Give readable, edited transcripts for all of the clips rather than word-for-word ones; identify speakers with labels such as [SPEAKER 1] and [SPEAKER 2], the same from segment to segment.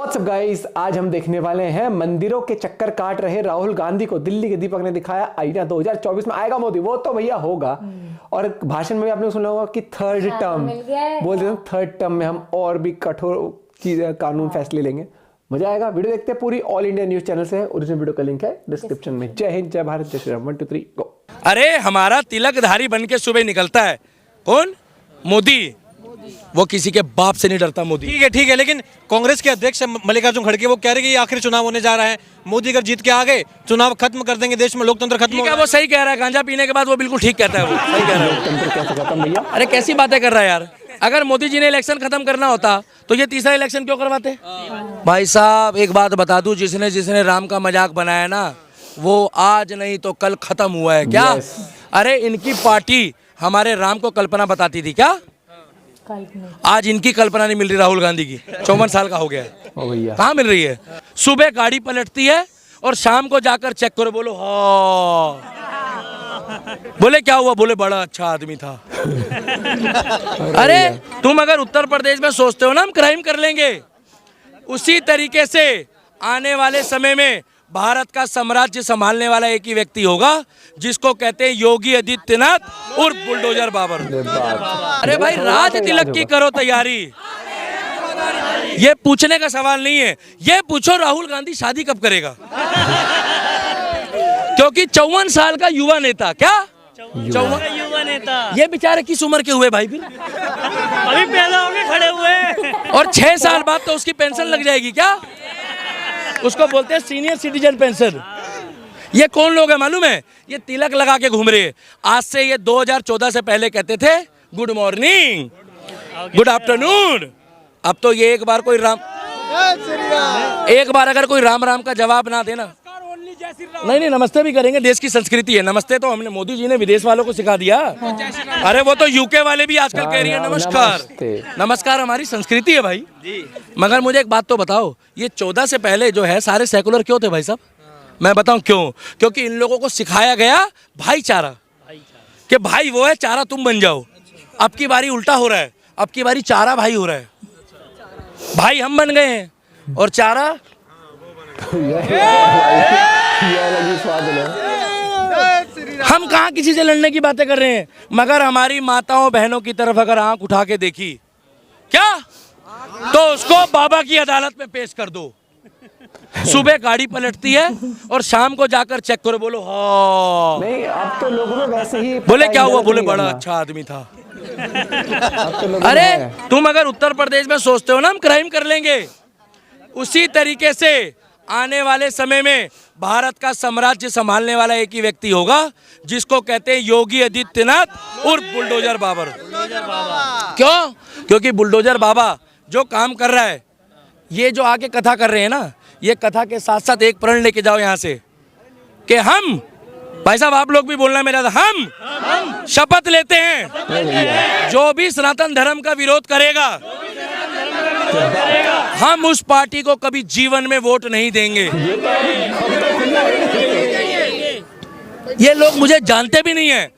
[SPEAKER 1] WhatsApp guys, आज हम देखने वाले हैं मंदिरों के चक्कर काट रहे राहुल गांधी को दिल्ली के दीपक ने दिखाया आईना 2024 में आएगा मोदी। वो तो भैया होगा। और भाषण में भी आपने सुना होगा कि थर्ड टर्म बोलते हैं, थर्ड टर्म में हम और भी कठोर चीजें कानून फैसले लेंगे। मजा आएगा। वीडियो देखते हैं पूरी। ऑल इंडिया न्यूज चैनल से ओरिजिनल वीडियो का लिंक है डिस्क्रिप्शन में। जय हिंद, जय भारत, जय श्री राम। 1 2 3 गो।
[SPEAKER 2] अरे हमारा तिलकधारी बन के सुबह निकलता है कौन? मोदी। वो किसी के बाप से नहीं डरता मोदी।
[SPEAKER 3] ठीक है, लेकिन कांग्रेस के अध्यक्ष मल्लिकार्जुन खड़गे वो कह रहे हैं कि ये आखिरी चुनाव होने जा रहा है, मोदी अगर जीत के आ गए चुनाव खत्म कर देंगे, देश में लोकतंत्र खत्म होगा।
[SPEAKER 2] वो सही कह रहा है। गांजा पीने के बाद वो बिल्कुल ठीक कहता है। वो सही कह रहा है।
[SPEAKER 1] लोकतंत्र कैसे खत्म भैया?
[SPEAKER 2] अरे कैसी बातें कर रहा है यार। अगर मोदी जी ने इलेक्शन खत्म करना होता तो ये तीसरा इलेक्शन क्यों करवाते? भाई साहब एक बात बता दूं, जिसने राम का मजाक बनाया ना, वो आज नहीं तो कल खत्म हुआ है क्या? अरे इनकी पार्टी हमारे राम को कल्पना बताती थी क्या? आज इनकी कल्पना नहीं मिल रही राहुल गांधी की। 54 साल का हो गया है, कहाँ मिल रही है? सुबह गाड़ी पलटती है और शाम को जाकर चेक करो, बोलो हाँ। बोले क्या हुआ? बोले बड़ा अच्छा आदमी था। अरे तुम अगर उत्तर प्रदेश में सोचते हो ना हम क्राइम कर लेंगे, उसी तरीके से आने वाले समय में भारत का साम्राज्य संभालने वाला एक ही व्यक्ति होगा, जिसको कहते हैं योगी आदित्यनाथ उर्फ बुलडोजर बाबर। अरे भाई राज तिलक की करो तैयारी। ये पूछने का सवाल नहीं है, ये पूछो राहुल गांधी शादी कब करेगा? क्योंकि 54 साल का युवा नेता, क्या 54
[SPEAKER 3] युवा नेता,
[SPEAKER 2] ये बेचारे किस उम्र के हुए भाई? फिर
[SPEAKER 3] अभी पैदा होके खड़े हुए
[SPEAKER 2] और 6 साल बाद तो उसकी पेंशन लग जाएगी क्या? उसको बोलते हैं सीनियर सिटीजन पेंशन। ये कौन लोग हैं मालूम है? ये तिलक लगा के घूम रहे हैं। आज से ये 2014 से पहले कहते थे गुड मॉर्निंग, गुड आफ्टरनून। अब तो ये एक बार अगर कोई राम राम का जवाब ना देना, नहीं नमस्ते भी करेंगे, देश की संस्कृति है। नमस्ते तो हमने मोदी जी ने विदेश वालों को सिखा दिया। अरे वो तो यूके वाले भी आजकल कह रही है नमस्कार। नमस्कार हमारी संस्कृति है भाई। मगर मुझे एक बात तो बताओ, ये 14 से पहले जो है सारे सेकुलर क्यों थे भाई साहब? मैं बताऊं क्यों? क्योंकि इन लोगों को सिखाया गया भाईचारा, कि भाई वो है चारा तुम बन जाओ। अब की बारी उल्टा हो रहा है, अब की बारी चारा भाई हो रहा है। भाई हम बन गए हैं और चारा हम कहाँ किसी से लड़ने की बातें कर रहे हैं। मगर हमारी माताओं बहनों की तरफ अगर आंख उठा के देखी क्या, तो उसको बाबा की अदालत में पेश कर दो। सुबह गाड़ी पलटती है और शाम को जाकर चेक करो, बोलो हाँ।
[SPEAKER 1] नहीं, अब तो लोगों में वैसे ही
[SPEAKER 2] बोले क्या हुआ? बोले बड़ा अच्छा आदमी था। अरे तुम अगर उत्तर प्रदेश में सोचते हो ना हम क्राइम कर लेंगे, उसी तरीके से आने वाले समय में भारत का साम्राज्य संभालने वाला एक ही व्यक्ति होगा, जिसको कहते हैं योगी आदित्यनाथ उर्फ बुलडोजर बाबर। क्यों? क्योंकि बुलडोजर बाबा जो काम कर रहा है, ये जो आगे कथा कर रहे हैं ना, ये कथा के साथ साथ एक प्रण लेके जाओ यहाँ से कि हम, भाई साहब आप लोग भी बोलना मेरा, हम शपथ लेते हैं जो भी सनातन धर्म का विरोध करेगा, हम उस पार्टी को कभी जीवन में वोट नहीं देंगे। ये लोग मुझे जानते भी नहीं है।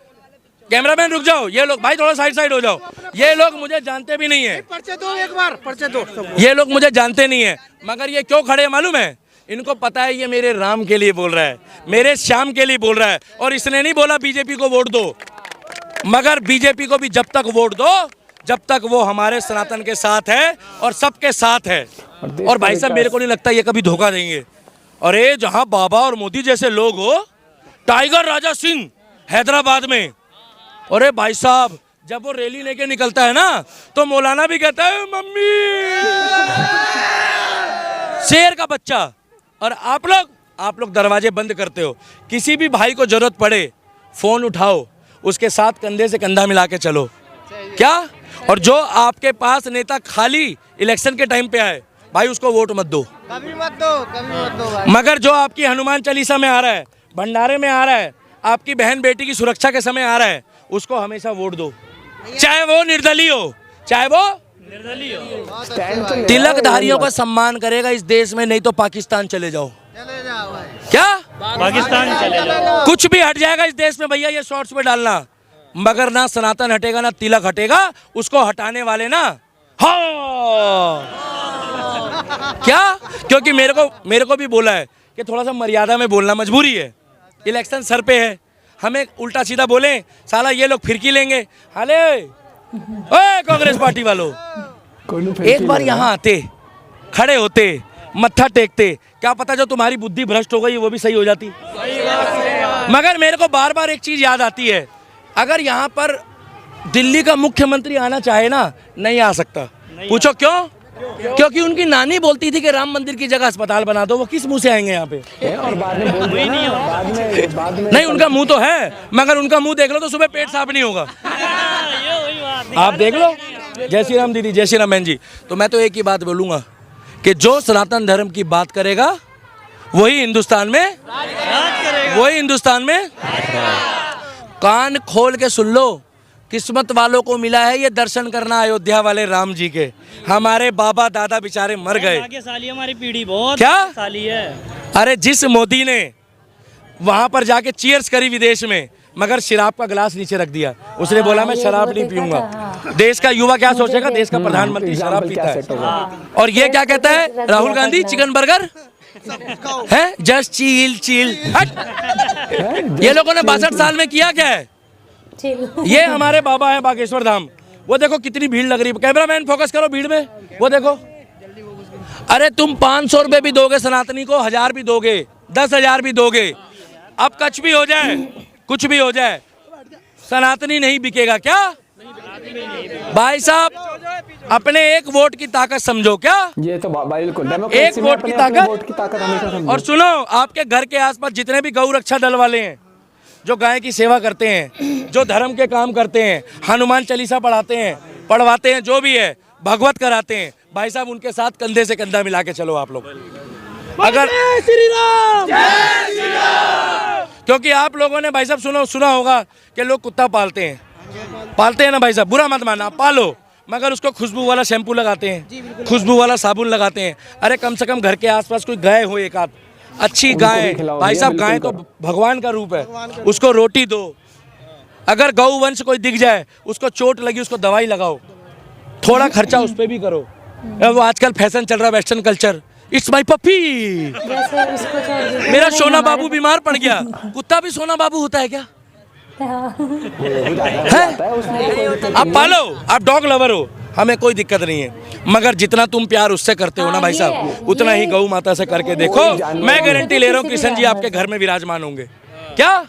[SPEAKER 2] कैमरामैन रुक जाओ, ये लोग भाई थोड़ा साइड हो जाओ। ये लोग मुझे जानते भी नहीं है।
[SPEAKER 3] पर्चे दो, एक बार पर्चे दो।
[SPEAKER 2] ये लोग मुझे जानते नहीं है, मगर ये क्यों खड़े हैं मालूम है? इनको पता है ये मेरे राम के लिए बोल रहा है, मेरे श्याम के लिए बोल रहा है। और इसने नहीं बोला बीजेपी को वोट दो, मगर बीजेपी को भी जब तक वोट दो, जब तक वो हमारे सनातन के साथ है और सबके साथ है। और भाई साहब मेरे को नहीं लगता ये कभी धोखा देंगे। अरे जहां बाबा और मोदी जैसे लोग हो, टाइगर राजा सिंह हैदराबाद में, अरे भाई साहब जब वो रैली लेके निकलता है ना, तो मौलाना भी कहता है मम्मी, शेर का बच्चा। और आप लोग दरवाजे बंद करते हो। किसी भी भाई को जरूरत पड़े फोन उठाओ, उसके साथ कंधे से कंधा मिला के चलो, क्या? और जो आपके पास नेता खाली इलेक्शन के टाइम पे आए, भाई उसको वोट मत दो,
[SPEAKER 3] कभी मत दो भाई।
[SPEAKER 2] मगर जो आपकी हनुमान चालीसा में आ रहा है, भंडारे में आ रहा है, आपकी बहन बेटी की सुरक्षा के समय आ रहा है, उसको हमेशा वोट दो, चाहे वो निर्दलीय हो, चाहे वो निर्दलीय हो। तिलकधारियों का सम्मान करेगा इस देश में, नहीं तो पाकिस्तान चले जाओ। क्या
[SPEAKER 3] पाकिस्तान चले जाओ?
[SPEAKER 2] कुछ भी हट जाएगा इस देश में भैया, ये शॉर्ट्स में डालना। मगर ना सनातन हटेगा ना तिलक हटेगा। उसको हटाने वाले ना, हाँ क्या? क्योंकि मेरे को भी बोला है कि थोड़ा सा मर्यादा में बोलना मजबूरी है, इलेक्शन सर पे है, हमें उल्टा सीधा बोले साला ये लोग फिरकी लेंगे। हाले ओए कांग्रेस पार्टी वालों, एक बार यहाँ आते, खड़े होते, मत्था टेकते, क्या पता जो तुम्हारी बुद्धि भ्रष्ट हो गई वो भी सही हो जाती। मगर मेरे को बार बार एक चीज याद आती है, अगर यहाँ पर दिल्ली का मुख्यमंत्री आना चाहे ना, नहीं आ सकता। पूछो क्यों? क्योंकि उनकी नानी बोलती थी कि राम मंदिर की जगह अस्पताल बना दो, वो किस मुंह से आएंगे यहाँ पे?
[SPEAKER 1] और बाद में बोल दिया ना, बाद में
[SPEAKER 2] नहीं, उनका मुंह तो है, मगर उनका मुंह देख लो तो सुबह पेट साफ नहीं होगा। आप देख लो। जय श्री राम दीदी, जय श्री राम बहन जी। तो मैं तो एक ही बात बोलूंगा कि जो सनातन धर्म की बात करेगा वही हिंदुस्तान में, वही हिंदुस्तान में। कान खोल के सुन लो, किस्मत वालों को मिला है ये दर्शन करना अयोध्या वाले राम जी के। हमारे बाबा दादा बेचारे मर गए।
[SPEAKER 4] भाग्यशाली हमारी पीढ़ी बहुत
[SPEAKER 2] क्या?
[SPEAKER 4] साली है।
[SPEAKER 2] अरे जिस मोदी ने वहां पर जाके चीयर्स करी विदेश में, मगर शराब का गिलास नीचे रख दिया, उसने बोला मैं शराब नहीं पीऊंगा। देश का युवा क्या सोचेगा? देश का प्रधानमंत्री शराब पीता है। और ये क्या कहता है राहुल गांधी? चिकन बर्गर है, जस्ट चिल चिल। ये लोगों ने 62 साल में किया क्या है? ये हमारे बाबा है बागेश्वर धाम, वो देखो कितनी भीड़ लग रही है। कैमरामैन फोकस करो भीड़ में, वो देखो। अरे तुम 500 रुपए भी दोगे सनातनी को, 1000 भी दोगे, 10,000 भी दोगे, अब कुछ भी हो जाए, कुछ भी हो जाए, सनातनी नहीं बिकेगा। क्या भाई साहब, अपने एक वोट की ताकत समझो। क्या
[SPEAKER 1] ये तो बिल्कुल
[SPEAKER 2] एक वोट की ताकत
[SPEAKER 1] हमेशा समझो।
[SPEAKER 2] और सुनो, आपके घर के आसपास जितने भी गौ रक्षा दल वाले हैं, जो गाय की सेवा करते हैं, जो धर्म के काम करते हैं, हनुमान चालीसा पढ़ाते हैं, पढ़वाते हैं, जो भी है, भगवत कराते हैं, भाई साहब उनके साथ कंधे से कंधा मिला के चलो आप लोग। अगर श्री राम, क्योंकि आप लोगों ने भाई साहब सुना होगा कि लोग कुत्ता पालते हैं ना भाई साहब, बुरा मत मानना, पालो, मगर उसको खुशबू वाला शैम्पू लगाते हैं, खुशबू वाला साबुन लगाते हैं। अरे कम से कम घर के आसपास कोई गाय हो, एक आध अच्छी गाय, भाई साहब गाय तो भगवान का रूप है, उसको रोटी दो। अगर गौ वंश कोई दिख जाए, उसको चोट लगी, उसको दवाई लगाओ, थोड़ा खर्चा उस पर भी करो। वो आजकल फैशन चल रहा है, वेस्टर्न कल्चर, इट्स माई पप्पी। मेरा सोना बाबू बीमार पड़ गया, कुत्ता भी सोना बाबू होता है क्या? आप पालो, आप डॉग लवर हो, हमें कोई दिक्कत नहीं है, मगर जितना तुम प्यार उससे करते हो ना भाई साहब, उतना ही गौ माता से करके देखो। मैं गारंटी ले रहा हूँ किशन जी आपके घर में विराजमान होंगे। क्या?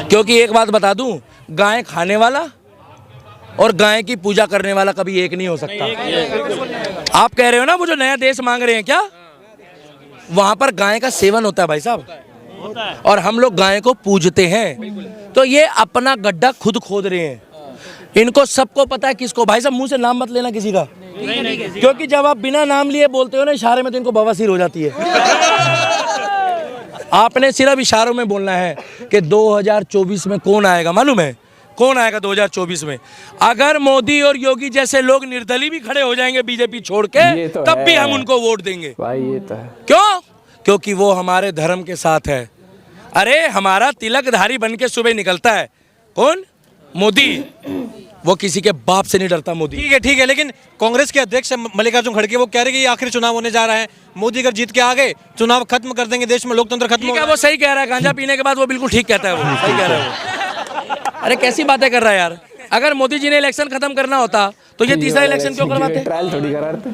[SPEAKER 2] क्योंकि एक बात बता दूं, गाय खाने वाला और गाय की पूजा करने वाला कभी एक नहीं हो सकता। आप कह रहे हो ना वो जो नया देश मांग रहे हैं, क्या वहां पर गाय का सेवन होता है भाई साहब, और हम लोग गाय को पूजते हैं। तो ये अपना गड्ढा खुद खोद रहे हैं। इनको सबको पता है किसको। भाई साहब मुंह से नाम मत लेना किसी का, क्योंकि जब आप बिना नाम लिए बोलते हो ना इशारे में, तो इनको बवासीर हो जाती है। आपने सिर्फ इशारों में बोलना है कि 2024 में कौन आएगा, मालूम है कौन आएगा 2024 में? अगर मोदी और योगी जैसे लोग निर्दलीय भी खड़े हो जाएंगे बीजेपी छोड़ के, तब भी हम उनको वोट देंगे
[SPEAKER 1] भाई। ये तो है।
[SPEAKER 2] क्यों? क्योंकि वो हमारे धर्म के साथ है। अरे हमारा तिलकधारी बन के सुबह निकलता है कौन? मोदी। वो किसी के बाप से नहीं डरता मोदी।
[SPEAKER 3] ठीक है, लेकिन कांग्रेस के अध्यक्ष मल्लिकार्जुन खड़गे वो कह रहे हैं कि ये आखिरी चुनाव होने जा रहा है, मोदी अगर जीत के आ गए चुनाव खत्म कर देंगे, देश में लोकतंत्र खत्म
[SPEAKER 2] ठीक है, वो सही कह रहा है। गांजा पीने के बाद वो बिल्कुल ठीक कहता है, वो सही कह रहा है वो। अरे कैसी बातें कर रहा है यार। अगर मोदी जी ने इलेक्शन खत्म करना होता तो ये तीसरा इलेक्शन क्यों करवाते?
[SPEAKER 1] ट्रायल थोड़ी करा रहे थे।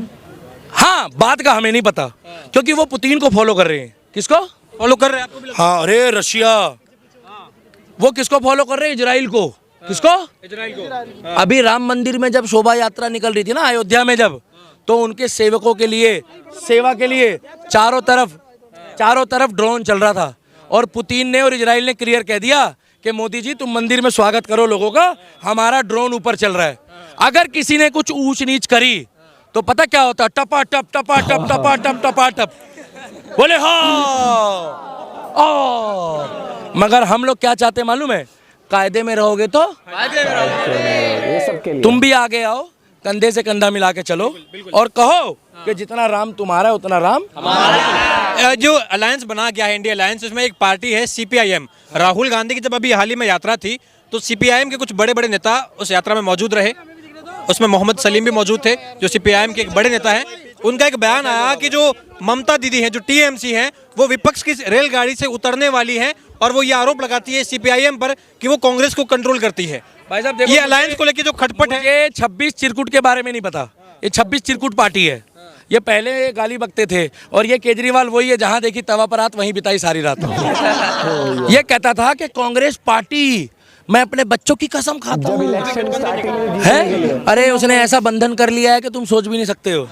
[SPEAKER 2] हाँ, बात का हमें नहीं पता, क्योंकि वो पुतिन को फॉलो कर रहे हैं। किसको
[SPEAKER 3] फॉलो कर रहे हैं? आपको भी लगता है?
[SPEAKER 2] हाँ, अरे रशिया। वो किसको फॉलो कर रहे हैं? इजराइल को। किसको? इजराइल को। अभी राम मंदिर में जब शोभा यात्रा निकल रही थी ना अयोध्या में, जब तो उनके सेवकों के लिए, सेवा के लिए चारों तरफ ड्रोन चल रहा था, और पुतिन ने और इजराइल ने क्लियर कह दिया कि मोदी जी तुम मंदिर में स्वागत करो लोगों का, हमारा ड्रोन ऊपर चल रहा है। अगर किसी ने कुछ ऊंच नीच करी तो पता क्या होता? टपा टप टपा टप टपा टप टपा टप, बोले हाँ। मगर हम लोग क्या चाहते मालूम है? कायदे में रहोगे तो
[SPEAKER 1] ये सबके लिए
[SPEAKER 2] तुम भी आगे आओ, कंधे से कंधा मिला के चलो, और कहो कि जितना राम तुम्हारा है उतना राम हमारा।
[SPEAKER 3] जो अलायंस बना गया है, इंडिया अलायंस, उसमें एक पार्टी है CPIM। राहुल गांधी की जब अभी हाल ही में यात्रा थी तो CPIM के कुछ बड़े बड़े नेता उस यात्रा में मौजूद रहे। उसमें मोहम्मद सलीम भी मौजूद थे जो सीपीआईएम के एक बड़े नेता हैं। उनका एक बयान आया कि जो ममता दीदी हैं, जो टीएमसी हैं, वो विपक्ष की रेलगाड़ी से उतरने वाली हैं और वो ये आरोप लगाती है सीपीआईएम पर कि वो कांग्रेस को कंट्रोल करती है।
[SPEAKER 2] भाई साहब देखो,
[SPEAKER 3] ये अलायंस को लेकर जो खटपट है,
[SPEAKER 2] ये 26 चिरकुट के बारे में नहीं पता। ये 26 चिरकुट पार्टी है। ये पहले गाली बकते थे और ये केजरीवाल वही है जहां देखी तवा पर रात वहीं बिताई सारी रात। ये कहता था कि कांग्रेस पार्टी, मैं अपने बच्चों की कसम खाता
[SPEAKER 1] जब
[SPEAKER 2] हूँ
[SPEAKER 1] इलेक्शन स्टार्टिंग में जीतने के
[SPEAKER 2] है।
[SPEAKER 1] लिए।
[SPEAKER 2] अरे उसने ऐसा बंधन कर लिया है कि तुम सोच भी नहीं सकते हो।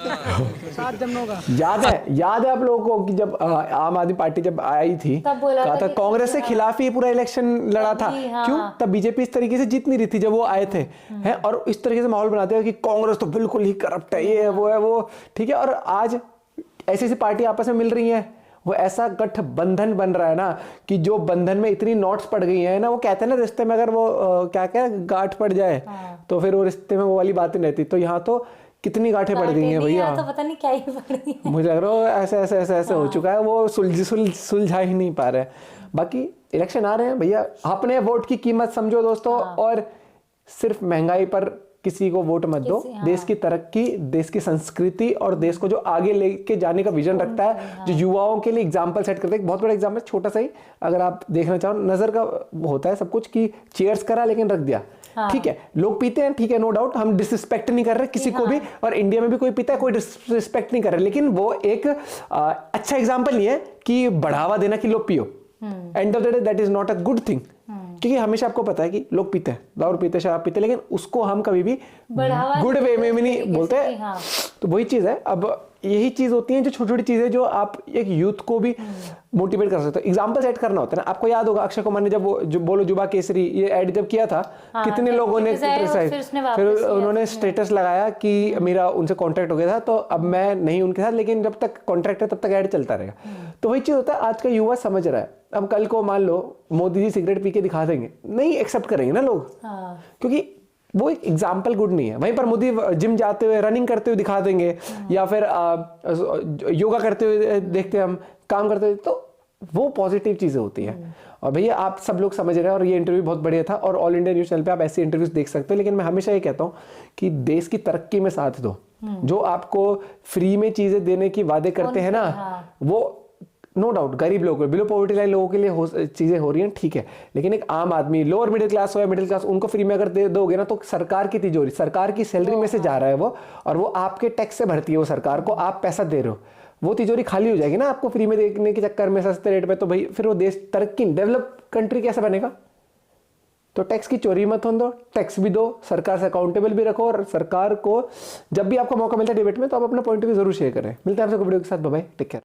[SPEAKER 1] याद है आप लोगों को कि जब आम आदमी पार्टी जब आई थी,
[SPEAKER 4] तब बोला
[SPEAKER 1] कहा
[SPEAKER 4] था
[SPEAKER 1] था
[SPEAKER 4] कि
[SPEAKER 1] कांग्रेस से खिलाफ ही पूरा इलेक्शन लड़ा था।
[SPEAKER 4] हाँ।
[SPEAKER 1] क्यों? तब बीजेपी इस तरीके से जीत नहीं रही थी जब वो आए थे, हैं, और इस तरीके से माहौल बनाते हैं कि कांग्रेस तो बिल्कुल ही करप्ट है, ये है वो, ठीक है। और आज ऐसी ऐसी पार्टी आपस में मिल रही है, वो ऐसा गठबंधन बन रहा है ना कि जो बंधन में इतनी नोट्स पड़ गई हैं ना, वो कहते हैं ना रिश्ते में अगर वो क्या गांठ पड़ जाए तो फिर वो रिश्ते में वो वाली बात नहीं रहती। तो यहाँ तो कितनी गांठें पड़ गई हैं भैया,
[SPEAKER 4] तो पता नहीं क्या ही पड़ गई है।
[SPEAKER 1] मुझे लग रहा है ऐसे हो चुका है, वो सुलझा ही नहीं पा रहे। बाकी इलेक्शन आ रहे हैं भैया, अपने वोट की कीमत समझो दोस्तों, और सिर्फ महंगाई पर किसी को वोट मत दो। देश की तरक्की, देश की संस्कृति और देश को जो आगे लेके जाने का विजन रखता है, जो युवाओं के लिए एग्जाम्पल सेट करता है। एक बहुत बड़ा एग्जाम्पल, छोटा सा ही अगर आप देखना चाहो, नजर का होता है सब कुछ कि चेयर्स करा लेकिन रख दिया, ठीक है, लोग पीते हैं, ठीक है, नो डाउट, हम डिसरिस्पेक्ट नहीं कर रहे किसी को भी, और इंडिया में भी कोई पीता है, कोई डिसरिस्पेक्ट नहीं कर रहे, लेकिन वो एक अच्छा एग्जाम्पल नहीं है कि बढ़ावा देना कि लोग पियो। End of the day that is not a good thing, क्योंकि हमेशा आपको पता है कि लोग पीते हैं, दारू पीते, शराब पीते, लेकिन उसको हम कभी भी गुड वे में भी नहीं बोलते हैं। तो वही चीज है। अब यही चीज होती है जो छोटी छोटी चीजें जो आप एक यूथ को भी मोटिवेट कर सकते हो, एग्जाम्पल सेट करना होता है ना। आपको याद होगा अक्षय कुमार ने जब वो जो बोलो जुबा केसरी ये एड जब किया था, कितने लोगों ने फिर उन्होंने स्टेटस लगाया कि मेरा उनसे कॉन्ट्रैक्ट हो गया था, तो अब मैं नहीं उनके साथ, लेकिन जब तक कॉन्ट्रैक्ट है तब तक एड चलता रहेगा। तो वही चीज होता है, आज का युवा समझ रहा है। अब कल को मान लो मोदी जी सिगरेट पी के दिखा देंगे, नहीं एक्सेप्ट करेंगे ना लोग, क्योंकि वो एक एग्जाम्पल गुड नहीं है। वहीं पर मोदी जिम जाते हुए, रनिंग करते हुए दिखा देंगे, या फिर योगा करते हुए देखते हैं हम, काम करते हुए, तो वो पॉजिटिव चीजें होती है। और भैया आप सब लोग समझ रहे हैं, और ये इंटरव्यू बहुत बढ़िया था, और ऑल इंडिया न्यूज चैनल पे आप ऐसे इंटरव्यूज देख सकते हो। लेकिन मैं हमेशा ये कहता हूँ कि देश की तरक्की में साथ दो। जो आपको फ्री में चीजें देने की वादे करते हैं ना, वो नो डाउट गरीब लोगों, बिलो पॉवर्टी लाइन लोगों के लिए चीजें हो रही हैं, ठीक है, लेकिन एक आम आदमी, लोअर मिडिल क्लास हो या मिडिल क्लास, उनको फ्री में अगर दे दोगे ना, तो सरकार की तिजोरी, सरकार की सैलरी में से जा रहा है वो, और वो आपके टैक्स से भरती है वो सरकार को, आप पैसा दे रहे हो, वो तिजोरी खाली हो जाएगी ना आपको फ्री में देने के चक्कर में सस्ते रेट पे। तो भाई फिर वो देश तरक्की, डेवलप कंट्री कैसे बनेगा? तो टैक्स की चोरी मत होने दो, टैक्स भी दो, सरकार से अकाउंटेबल भी रखो, और सरकार को जब भी आपको मौका मिलता है डिबेट में, तो आप अपना पॉइंट ऑफ व्यू जरूर शेयर करें। मिलते हैं आपसे वीडियो के साथ, बाय बाय, टेक केयर।